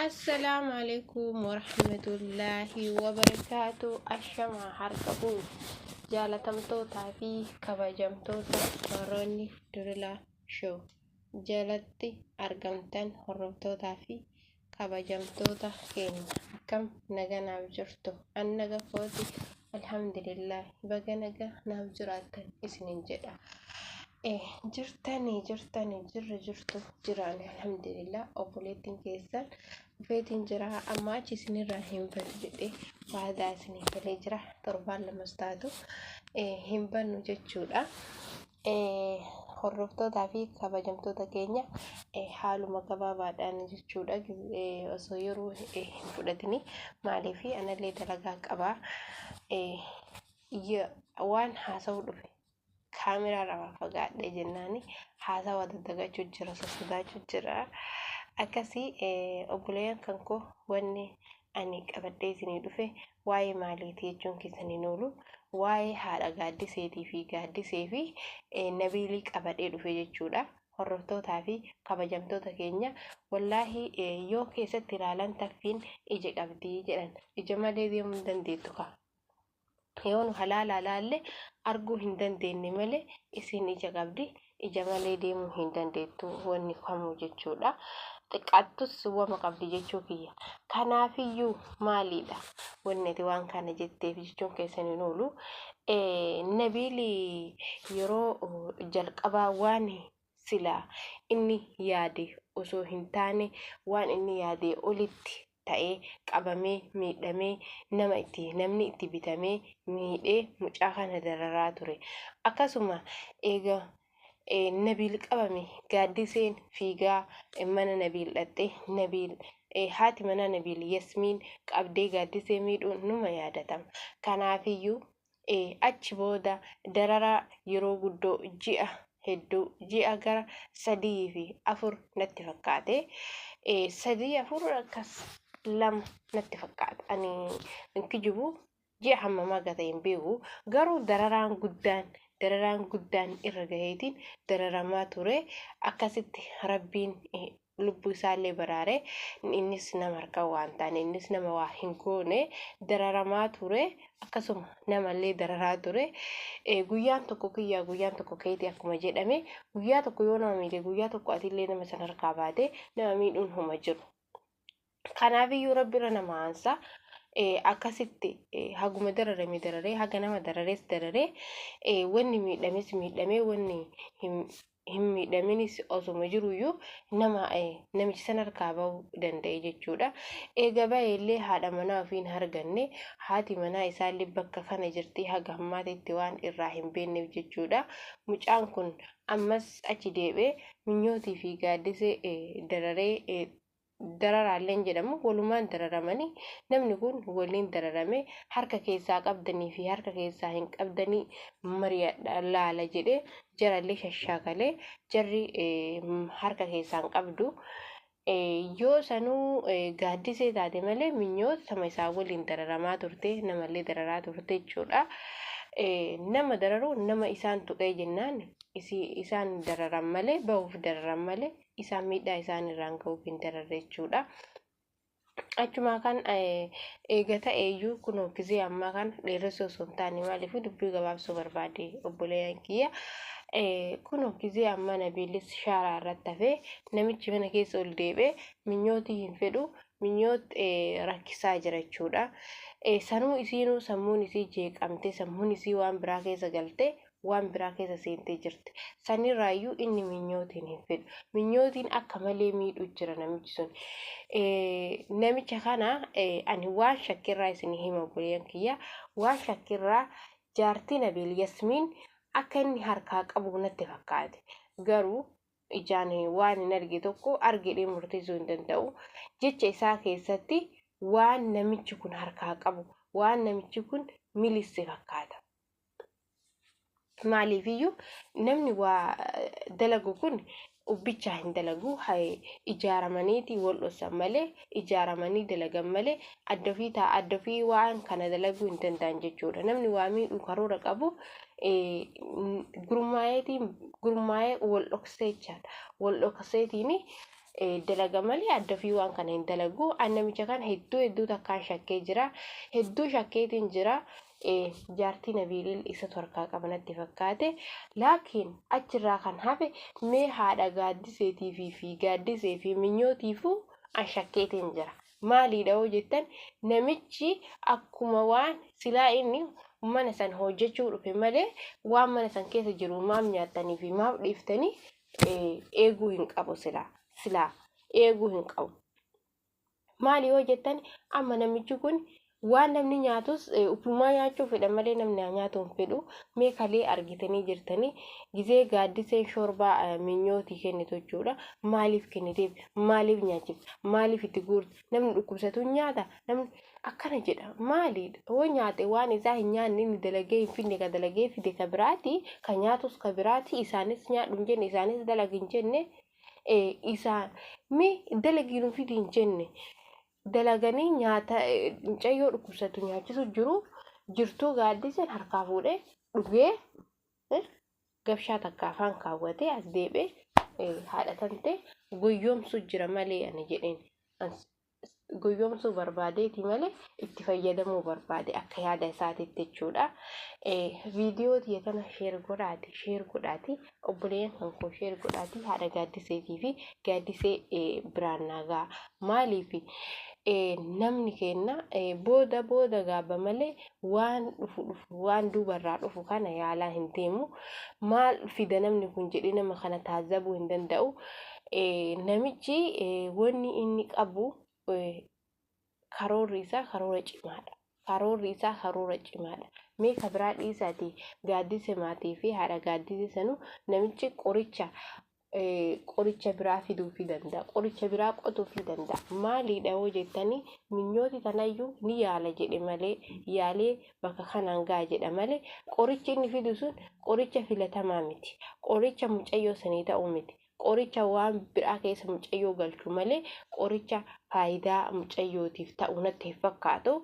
السلام عليكم ورحمة الله وبركاته. الشمع حركبون جالتمتوتا في كبجمتوتا وروني درلا شو جالتي أرقمتن هربتوتا في كبجمتوتا كين كم نجا نابجرتو النجا فوتي الحمد لله بقى نجا نابجراتن اسنين جدا jirtu jiraan alhamdulillah obboleettiin keessan feetiin jira amma achi isinirraa hin badu jedhee waadaa isinii galee jira torbaan lamas taatu hin bannu jechuudha. Hordoftootaa fi kabajamtoota keenya haaluma gabaabaadhaan jechuudha osoo yeroo hin fudhatini maaliif anallee dalagaa qabaa waan haasa'uu dhufe kaamera lama fagaadhe jennaani haasawa daddagachuu jira sosodaachuu jira akkasii obboleeyyan kan koo wanni ani qabadhee isinii dhufe waa'ee maaliitii jechuun keessaniin oolu waa'ee haadha gaaddiseetii fi gaaddisee fi nabiilii qabadhee dhufe jechuudha. Hordoftootaa fi kabajamtoota keenya wallaahi yoo keessatti ilaalan taffiin ija qabdii jedhan ija malee deemuu hin dandeettu ka. Yoo nu halaala laalle arguu hin dandeenye malee isin ija qabdi ija malee deemuu hin dandeettu wanni kamuu jechuudha. Xiqqaattus wama qabdi jechuu kiyya. Kanaafiyyuu maaliidha wanni ati waan kana jetteef jechuun keessaniin oolu nabiili yeroo jalqabaa waan silaa inni yaade osoo hin taane waan inni yaade olitti ta'ee qabamee miidhamee namni itti bitamee miidhee mucaa kana dararaa ture. Akkasuma eega nabiil qabame gaaddiseen fiigaa mana nabiil dhatte nabiil haati mana nabiil yasmiin qabdee gaaddisee miidhuun numa yaadatama. Kanaafiyyuu achi booda dararaa yeroo guddoo ji'a gara 3 fi 4 natti fakkaate 3-4 akkas 2 natti fakkaata ani inkijibu ji'a hammamaa gata hin beeku garuu dararaan guddaan irra gaheetiin dararamaa ture akkasitti rabbiin lubbuu isaallee baraare innis nama harka waan taane innis nama waa hin goone dararamaa ture akkasuma namallee dararaa ture guyyaan tokko kiyyaa guyyaan tokko keetii akkuma jedhame guyyaa tokko yoo nama miidhe guyyaa tokko atillee nama san harkaa baate nama miidhuun homa jiru. Kanaafiyyuu rabbirra nama aansa akkasitti haguma dararee haga nama dararees dararee wanni miidhames miidhamee wanni hin miidhaminis osuma jiruyyuu namichi san harkaa bahuu danda'e jechuudha. Eega baay'eellee haadha manaa ofiin arganne haati manaa isaallee bakka kana jirti haga ammaatitti waan irraa hin beekneef jechuudha. Mucaan kun ammas achi deebi'ee minyootii fi gaaddisee dararee dararaalleen jedhamu walumaan dararamanii namni kun waliin dararame harka keessaa qabdanii fi harka keessaa hin qabdanii mari'adha laala jedhee jarallee shashaakalee jarri harka keessaan qabdu yoo sanuu gaaddisee taate malee minyoota sama isaa waliin dararamaa turte namallee dararaa turte jechuudha. Nama dararuu nama isaan tuqee jennaan isaan dararan malee bahuuf dararan malee isaan miidhaa isaan irraan gahuuf hin dararre jechuudha. Achuma kan eega ta'eeyyuu kunoo gizee ammaa kan dheeressoo osoo hin taane maaliif dubbii gabaabsuu barbaade obboleeyyan kiyya. Kunoo gizee ammaa nabiilis shaaraa irratti hafee namichi mana keessa ol deebi'ee minyootii hin fedhu minyoota rakkisaa jira jechuudha. Sanuu isiinuu sammuun isii jeeqamte sammuun isii waan biraa keessa galte waan biraa keessa seentee jirti. Sanirraayyuu inni minyootiin hin fedhu. Minyootiin akka malee miidhuu jira namichi sun. Namicha kana ani waan shakkirraa isinii hima obboleeyyan kiyya. Waan shakkirraa jaartii nabiil yasmiin akka inni harkaa qabu natti fakkaate. Garuu ijaan waan hin arge tokko argedhee murteessuu hin danda'u. Jecha isaa keessatti waan namichi kun harkaa qabu waan namichi kun milisse fakkaata. Maaliifiyyuu namni waa dalagu kun ubbichaa hin dalagu ijaaramaniiti wal dhossan malee ijaaramanii dalagan malee adda fi waan kana dalaguu hin danda'an jechuudha. Namni waa miidhuu karoora qabu gurmaa'ee wal dhoksee jechaadha. Wal dhokseetiin dalaga malee adda fi waan kana hin dalagu. Namicha kan hedduu takkaan shakkee jira. Hedduu shakkeetiin jira. Jaartii Nabiilil isa harkaa qabanatti fakkaate. Laakiin achirraa kan hafe mee haadha gaaddiseetii fi gaaddisee fi minyootiifuu an shakkeetiin jira. Maaliidha hoo jettan namichi akkuma waan silaa inni mana san hojjechuu dhufe malee waan mana san keessa jiru maaf nyaattanii fi maaf dhiiftanii eeguu hin qabu silaa eeguu hin qabu. Maali hoo jettan amma namichi kun waan namni nyaatus ufumaa nyaachuu fedha malee namni nyaatu hin fedhu. Mee kalee argitanii jirtanii gizee gaaddiseen shorbaa minyootii kennitu jechuudha. Maaliif kenniteef? Maaliif nyaachifte? Maaliif itti guurte? Namni dhukkubsatu nyaata? Namni akkana jedha. Maaliidha? Hoo nyaate waan isaa hin nyaanne inni dalagee hin finne ka dalagee fide ka biraati, ka nyaatus ka biraati. Isaanis nyaadhu hin jenne, isaanis dalagi hin jenne, isaan mee dalagii nu fidi hin jenne. Dalaganii nyaata mucayyoo dhukkubsatu nyaachisu jirtuu gaaddiseen harkaa fuudhee dhugee gabshaa takka afaan kaawwatee as deebi'ee haadha tantee guyyoomsuu jira malee ani jedheen guyyoomsuu barbaadeeti malee itti fayyadamuu barbaade akka yaada isaatiitti jechuudha. Viidiyoo tiyya kana sheer godhaati obboleen kan koo sheer godhaati haadha gaaddiseetii fi gaaddisee biraan nagaa. Maaliif namni kenna booda gaaba malee waan dhufu waan duubarraa dhufu kana yaalaa hin deemu. Maal fida namni kun jedhee nama kana taazabuu hin danda'u. Namichi wanni inni qabu karoorri isaa karoora cimaadha. Mee ka biraa dhiisaati gaaddise maatii fi haadha gaaddise sanuu namichi qoricha biraa fiduufii danda'a. Qoricha biraa qotuufii danda'a. Maaliidha hoo jettanii minyooti kanayyuu ni yaala jedhe malee yaalee bakka kanaan gaa jedha malee qorichi inni fidu sun qoricha filatamaa miti. Qoricha mucayyoo sanii ta'uu miti. Qoricha waan biraa keessa mucayyoo galchu malee qoricha faayidaa mucayyootiif ta'u natti fakkaatu.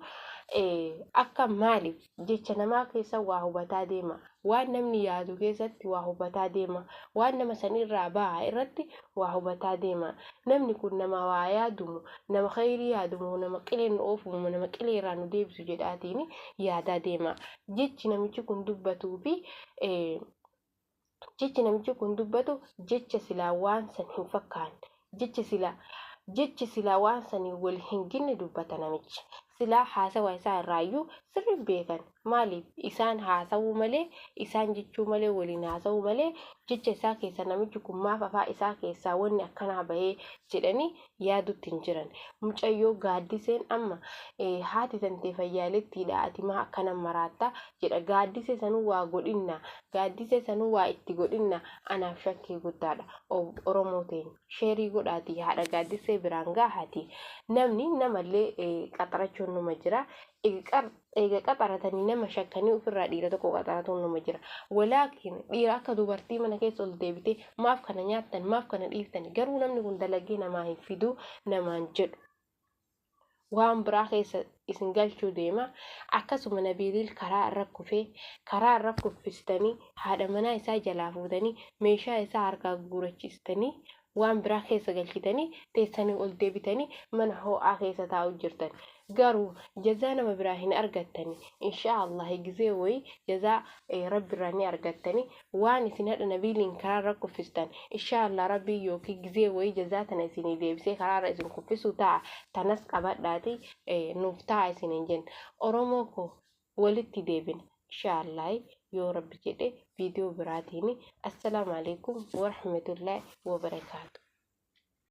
Akka maaliif jecha namaa keessa waa hubataa deema. Waan namni yaadu keessatti waa hubataa deema. Waan nama sanirraa baha irratti waa hubataa deema. Namni kun nama waa yaadumu, nama khayrii yaadumu, nama qileen oofumu, nama qileerraa nu deebisu jedhaatiin yaadaa deema. Jechi namichi kun dubbatuu fi jecha silaa waan san hin fakkaanne. Jechi silaa waan sanii wal hin ginne dubbata namichi. Silaa haasawa isaa irraayyuu sirri beekan. Maaliif isaan haasawuu malee, isaan jechuu malee, waliin haasawuu malee jecha isaa keessa namichi kun maaf afaa isaa keessaa wanni akkanaa bahee jedhanii yaadutti hin jiran. Mucayyoo gaaddiseen amma haati tantee fayyaaleettiidha ati maa akkana maraattaa jedha. Gaaddise sanuu waa godhinna. Gaaddise sanuu waa itti godhinna. Anaaf shakkii guddaadha. Oromoo ta'e sheerii godhaati haadha gaaddisee biraan gaahati. Namni namallee qaxarachuun numa jira. Eega qaxaratanii nama shakkanii ofirraa dhiira tokko qaxaratuun numa jira. Walaakin dhiira akka dubartii mana keessa ol deebitee maaf kana nyaattan maaf kana dhiiftan garuu namni kun dalagee namaa hin fiduu namaan jedhu. Waan biraa keessa isin galchuu deema. Akkasuma Nabiilil karaa irra kuffistanii haadha manaa isaa jalaa fuutanii meeshaa isaa harkaa guurachistanii waan biraa keessa galchitanii teessanii ol deebitanii mana ho'aa keessa taa'u jirtan. Garuu jazaa nama biraa hin argattani. Inshaallah gizee wayii jazaa rabbi irraa ni argattani. Waan isin hadha Nabiiliin karaa irra kuffistan inshaallah rabbi yookiin gizee wayii jazaa tana isinii deebisee karaa irra isin kuffisu ta'a. Tanas qabadhaati nuuf ta'a isin hin jenna. Oromoo koo walitti deebina inshaallah yoo rabbi jedhe viidiyoo biraatiin. Assalaamu alaikum wa rahmatullahi wa barakaatu.